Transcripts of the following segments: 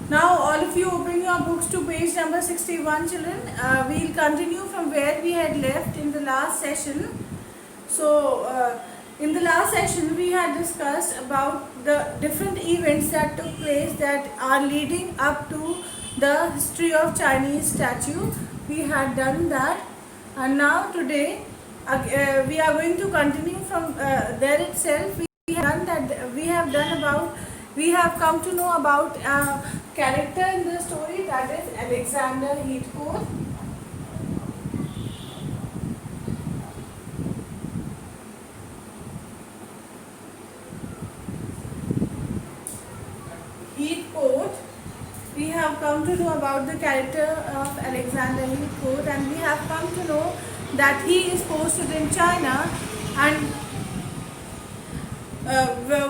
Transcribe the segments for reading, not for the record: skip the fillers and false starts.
Now all of you open your books to page number 61, children. We'll continue from where we had left in the last session. In the last session we had discussed about the different events that took place that are leading up to the history of Chinese statue. We had done that, and now today we are going to continue from there itself. We have come to know about a character in the story, that is Alexander Heathcote. We have come to know about the character of Alexander Heathcote, and we have come to know that he is posted in China, and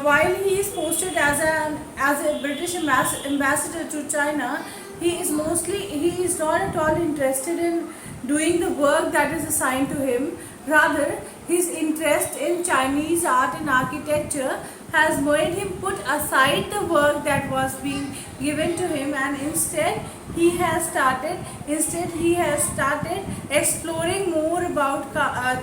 while he is posted as a British ambassador to China, he is not at all interested in doing the work that is assigned to him. Rather, his interest in Chinese art and architecture has made him put aside the work that was being given to him, and instead he has started exploring more about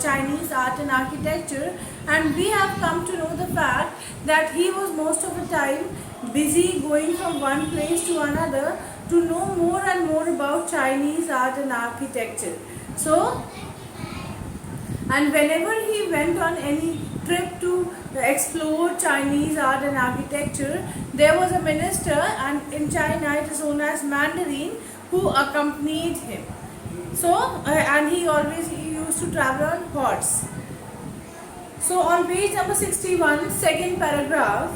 Chinese art and architecture. And we have come to know the fact that he was most of the time busy going from one place to another to know more and more about Chinese art and architecture. And whenever he went on any trip to explore Chinese art and architecture, there was a minister, and in China it is known as Mandarin, who accompanied him. And he used to travel on horse. So on page number 61, second paragraph,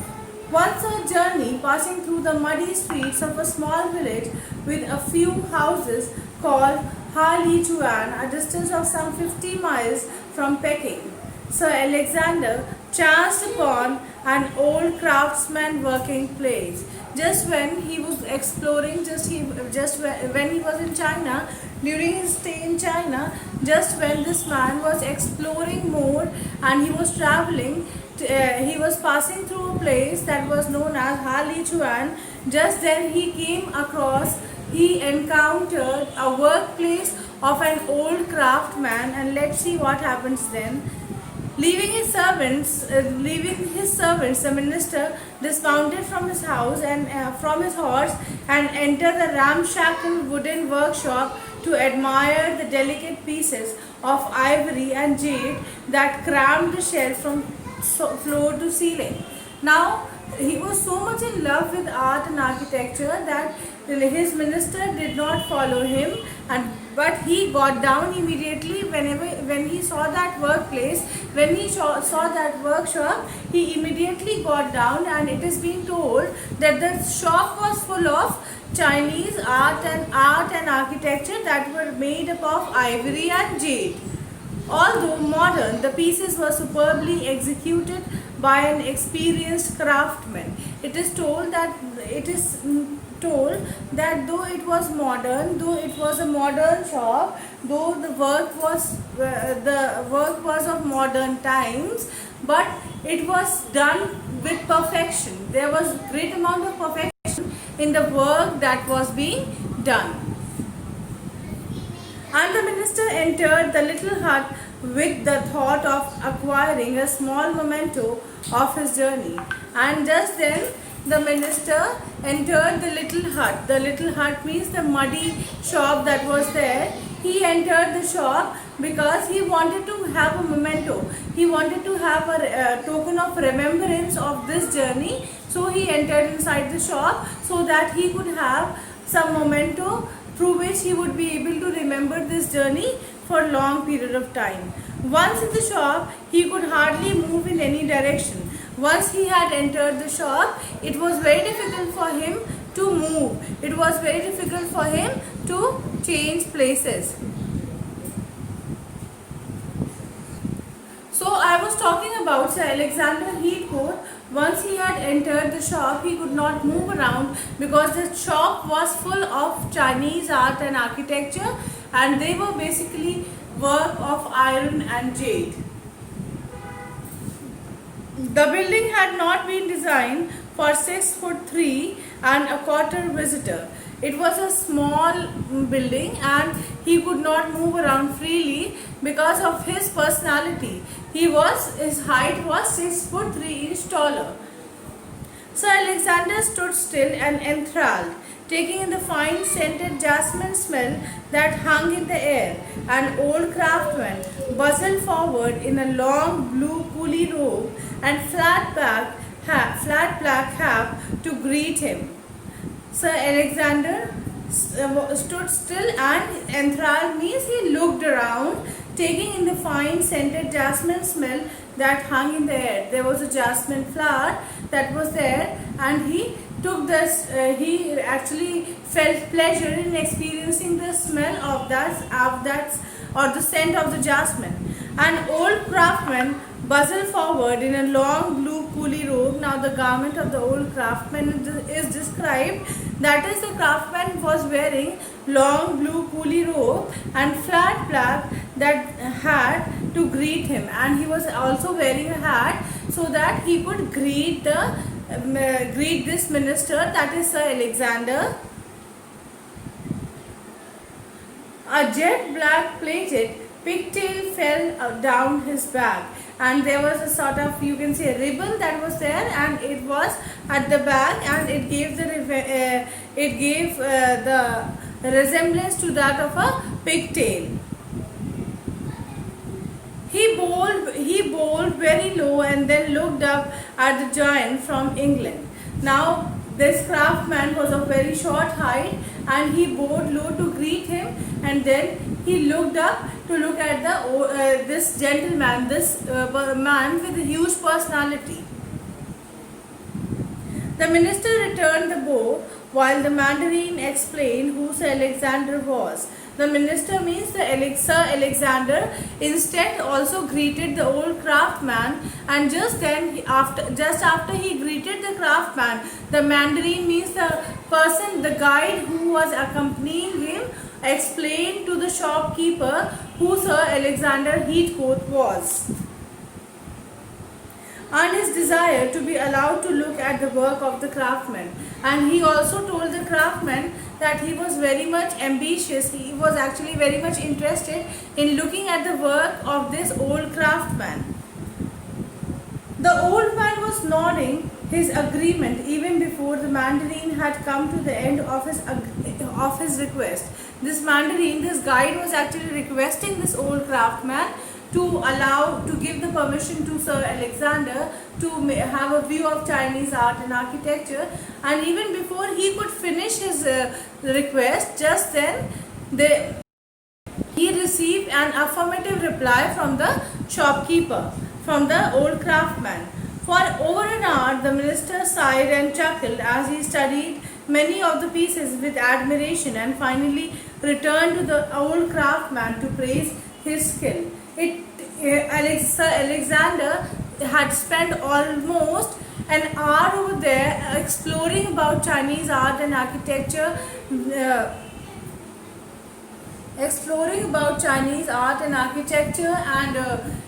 once a journey passing through the muddy streets of a small village with a few houses called Ha Li Chuan, a distance of some 50 miles from Peking, Sir Alexander chanced upon an old craftsman working place. Just when he was exploring, when he was in China, during his stay in China, just when this man was exploring more and he was traveling, he was passing through a place that was known as Ha Li Chuan. Just then he encountered a workplace of an old craftsman, and let's see what happens then. Leaving his servants, the minister dismounted from his house and from his horse and entered the ramshackle wooden workshop to admire the delicate pieces of ivory and jade that crammed the shelf from floor to ceiling. Now, he was so much in love with art and architecture that his minister did not follow him, but he got down immediately when he saw that workplace. When he saw that workshop, he immediately got down, and it is being told that the shop was full of Chinese art and architecture that were made up of ivory and jade. Although modern, the pieces were superbly executed by an experienced craftsman. It is told that though it was a modern shop, though the work was of modern times, but it was done with perfection. There was great amount of perfection in the work that was being done. And the minister entered the little hut with the thought of acquiring a small memento of his journey. And just then the minister entered the little hut. The little hut means the muddy shop that was there. He entered the shop because he wanted to have a memento. He wanted to have a token of remembrance of this journey. So he entered inside the shop so that he could have some memento through which he would be able to remember this journey for a long period of time. Once in the shop, he could hardly move in any direction. Once he had entered the shop, it was very difficult for him to move. It was very difficult for him to change places. So I was talking about Sir Alexander Heathcote. Once he had entered the shop, he could not move around because the shop was full of Chinese art and architecture, and they were basically work of iron and jade. The building had not been designed for 6'3" and a quarter visitor. It was a small building and he could not move around freely because of his personality. His height was 6 foot 3 inch taller. Sir Alexander stood still and enthralled, taking in the fine scented jasmine smell that hung in the air. An old craftsman bustled forward in a long blue coolie robe and flat black cap to greet him. Sir Alexander stood still and enthralled means he looked around, taking in the fine scented jasmine smell that hung in the air. There was a jasmine flower that was there, and he took this. He actually felt pleasure in experiencing the smell of that, or the scent of the jasmine. An old craftsman bustled forward in a long blue coolie robe. Now the garment of the old craftsman is described. That is, the craftsman was wearing long blue coolie robe and flat black that hat to greet him, and he was also wearing a hat so that he could greet this minister, that is Sir Alexander. A jet black plaited pigtail fell down his back, and there was a sort of, you can say, ribbon that was there, and it was at the back, and it gave the resemblance to that of a pigtail. He bowled very low and then looked up at the giant from England. Now this craftsman was of very short height, and he bowed low to greet him, and then he looked up to look at this gentleman, this man with a huge personality. The minister returned the bow while the Mandarin explained who Sir Alexander was. The minister means Sir Alexander instead also greeted the old craftsman, and just after he greeted the craftsman, the Mandarin means the guide who was accompanying him explained to the shopkeeper who Sir Alexander Heathcote was, and his desire to be allowed to look at the work of the craftsman. And he also told the craftsman that he was very much ambitious. He was actually very much interested in looking at the work of this old craftsman. The old man was nodding his agreement even before the Mandarin had come to the end of his request. This Mandarin, this guide, was actually requesting this old craftsman to give the permission to Sir Alexander to have a view of Chinese art and architecture. And even before he could finish his request, just then he received an affirmative reply from the shopkeeper, from the old craftsman. For over an hour, the minister sighed and chuckled as he studied many of the pieces with admiration, and finally returned to the old craftsman to praise his skill. Sir Alexander had spent almost an hour over there exploring about Chinese art and architecture, and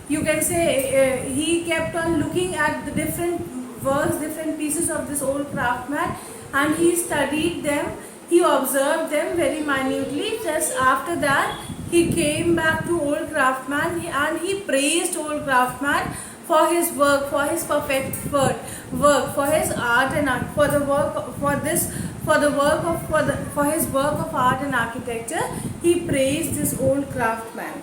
you can say he kept on looking at the different works, different pieces of this old craftsman, and he studied them, he observed them very minutely. Just after that, he came back to old craftsman and he praised old craftsman for his work, for his perfect work, for his art and for his work of art and architecture. He praised this old craftsman.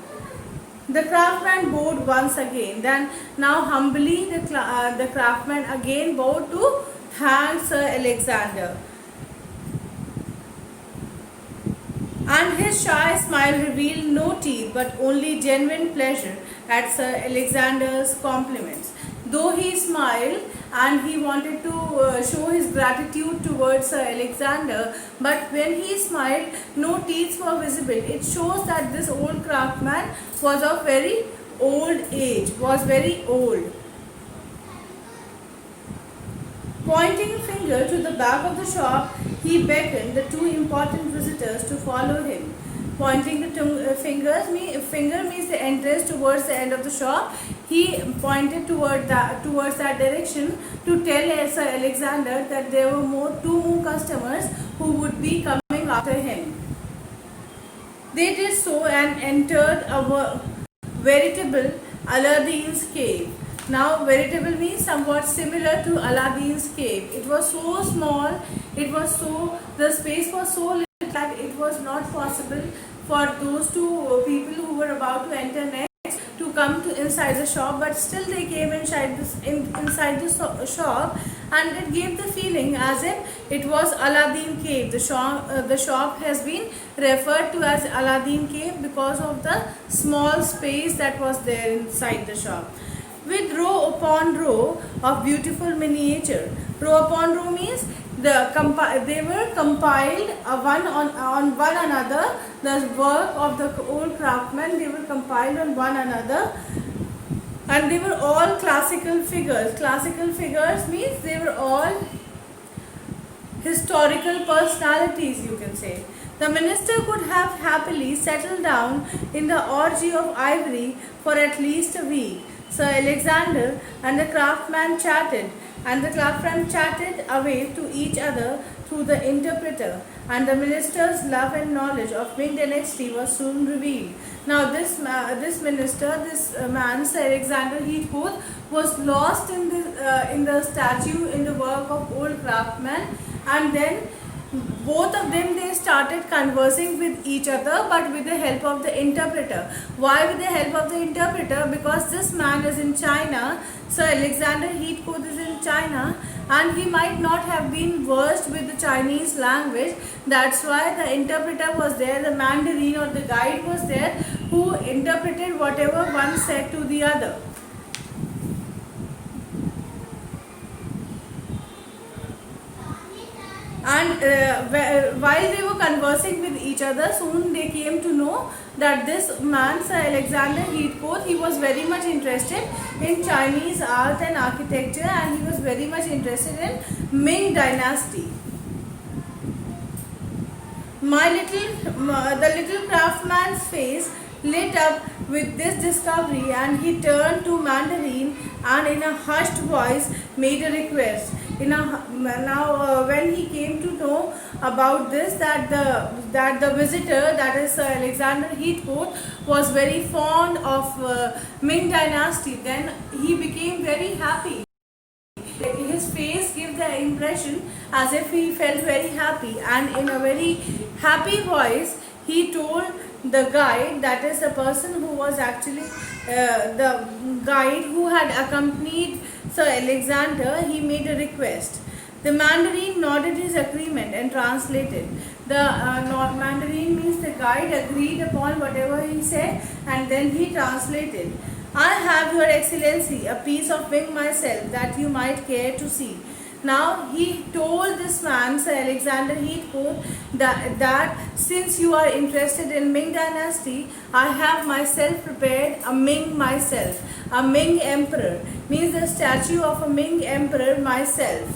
The craftsman bowed once again. Then now humbly the craftsman again bowed to thank Sir Alexander. And his shy smile revealed no teeth but only genuine pleasure at Sir Alexander's compliments. Though he smiled and he wanted to show his gratitude towards Sir Alexander, but when he smiled, no teeth were visible. It shows that this old craftsman was of very old age, was very old. Pointing a finger to the back of the shop, he beckoned the two important visitors to follow him. Pointing the finger means the entrance towards the end of the shop. he pointed towards that direction to tell Sir Alexander that there were two more customers who would be coming after him. They did so and entered a veritable Aladdin's cave. Now, veritable means somewhat similar to Aladdin's cave. It was so small, the space was so little that it was not possible for those two people who were about to enter next to come to inside the shop, but still they came inside the shop, and it gave the feeling as if it was Aladdin cave. The shop has been referred to as Aladdin cave because of the small space that was there inside the shop, with row upon row of beautiful miniature. Row upon row means they were compiled one on one another. The work of the old craftsmen, they were compiled on one another, and they were all classical figures. Classical figures means they were all historical personalities, you can say. The minister could have happily settled down in the orgy of ivory for at least a week. Sir Alexander and the craftsman chatted, away to each other through the interpreter, and the minister's love and knowledge of Ming dynasty was soon revealed. Now, this man, Sir Alexander Heathcote, was lost in the statue, in the work of old craftsmen, and then both of them, they started conversing with each other, but with the help of the interpreter. Why with the help of the interpreter? Because this man is in China, Sir Alexander Heathcote is in China, and he might not have been versed with the Chinese language. That's why the interpreter was there, the Mandarin or the guide was there, who interpreted whatever one said to the other. And while they were conversing with each other, soon they came to know that this man, Sir Alexander Heathcote, he was very much interested in Chinese art and architecture, and he was very much interested in Ming dynasty. The little craftsman's face lit up with this discovery, and he turned to Mandarin and in a hushed voice made a request. When he came to know about this, that the visitor, that is Sir Alexander Heathcote, was very fond of Ming dynasty, then he became very happy. His face gave the impression as if he felt very happy, and in a very happy voice he told the guide, that is the person who was actually the guide who had accompanied Sir Alexander, he made a request. The Mandarin nodded his agreement and translated. The Mandarin means the guide agreed upon whatever he said, and then he translated. I have, Your Excellency, a piece of Ming myself that you might care to see. Now he told this man, Sir Alexander Heathcote, that since you are interested in Ming dynasty, I have myself prepared a Ming myself, a Ming emperor, means the statue of a Ming emperor myself.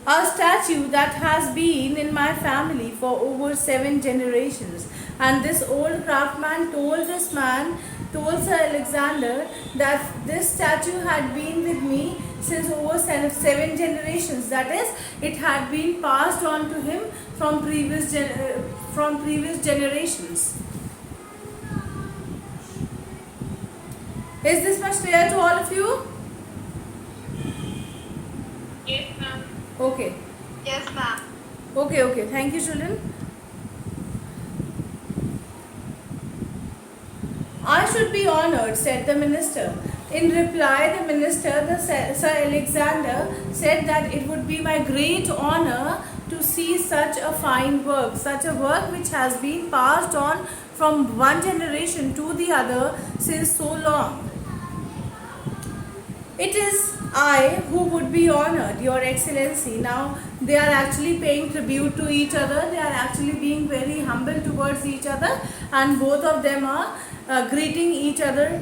A statue that has been in my family for over 7 generations. And this old craftsman told Sir Alexander, that this statue had been with me since over 7 generations. That is, it had been passed on to him from previous generations. Is this much clear to all of you? Yes, ma'am. Okay. Yes, ma'am. Okay. Thank you, children. I should be honored, said the minister. In reply, Sir Alexander, said that it would be my great honor to see such a fine work, such a work which has been passed on from one generation to the other since so long. It is I who would be honored, Your Excellency. Now they are actually paying tribute to each other. They are actually being very humble towards each other, and both of them are greeting each other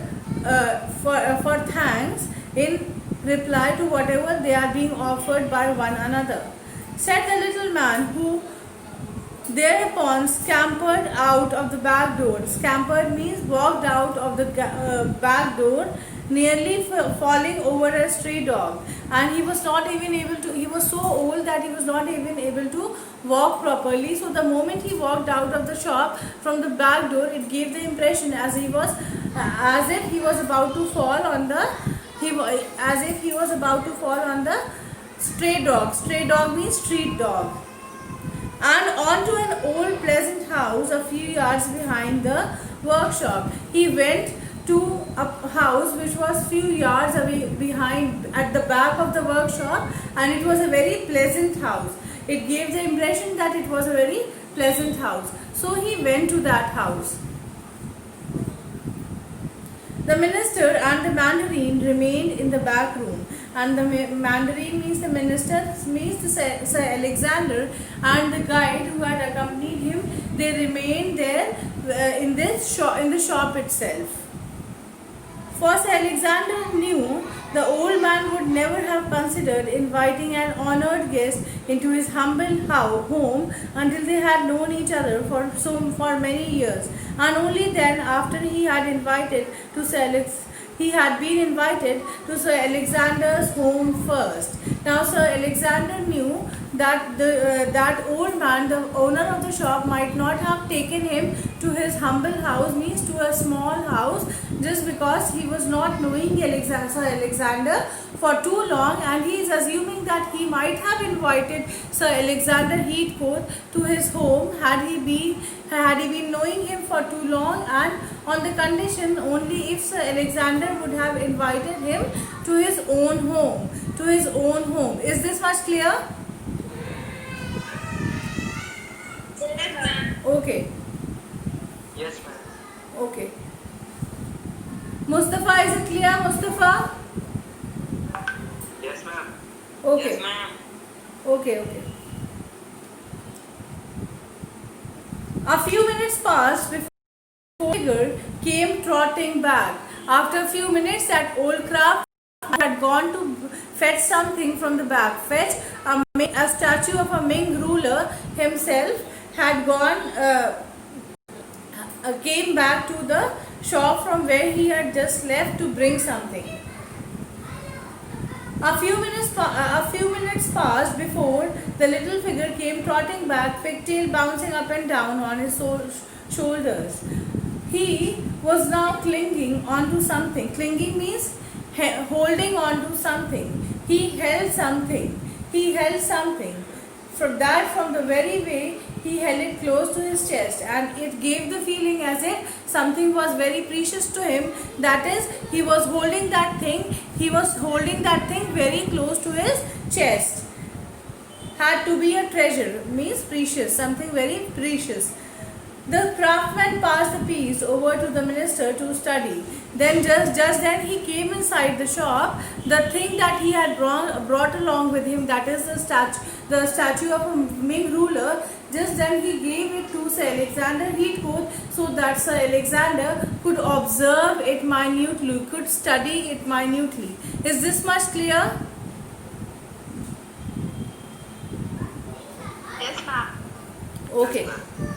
for thanks in reply to whatever they are being offered by one another. Said the little man thereupon scampered out of the back door. Scampered means walked out of the back door, nearly falling over a stray dog. And he was not even able to, he was so old that he was not even able to walk properly. So the moment he walked out of the shop from the back door, it gave the impression as if he was about to fall on the, as if he was about to fall on the stray dog. Stray dog means street dog. And onto an old pleasant house a few yards behind the workshop. He went to a house which was few yards away behind at the back of the workshop, and it was a very pleasant house. It gave the impression that it was a very pleasant house. So he went to that house. The minister and the mandarin remained in the back room. And the mandarin means the minister, means the Sir Alexander, and the guide who had accompanied him, they remained there in the shop itself. For Sir Alexander knew the old man would never have considered inviting an honoured guest into his humble home until they had known each other for many years, and only then after he had been invited to Sir Alexander's home first. Now Sir Alexander knew that that old man, the owner of the shop, might not have taken him to his humble house, means to a small house, just because he was not knowing Sir Alexander for too long, and he is assuming that he might have invited Sir Alexander Heathcote to his home had he been knowing him for too long, and on the condition only if Sir Alexander would have invited him to his own home. Is this much clear? Yes, ma'am. Okay. Yes, ma'am. Okay. Mustafa, is it clear, Mustafa? Yes, ma'am. Okay. Yes, ma'am. Okay. A few minutes passed before the figure came trotting back. After a few minutes, that old craft had gone to fetch something from the back. A statue of a Ming ruler himself had came back to the shop from where he had just left to bring something. A few minutes passed before the little figure came trotting back, pigtail bouncing up and down on his shoulders. He was now clinging onto something. Clinging means holding onto something. He held something. From the very way he held it close to his chest, and it gave the feeling as if something was very precious to him. That is, he was holding that thing. Very close to his chest. Had to be a treasure, means precious, something very precious. The craftsman passed the piece over to the minister to study. Then just then he came inside the shop. The thing that he had brought along with him, that is the statue of a Ming ruler, just then he gave it to Sir Alexander Heathcote so that Sir Alexander could observe it minutely, could study it minutely. Is this much clear? Yes, ma'am. Okay. Yes, ma'am.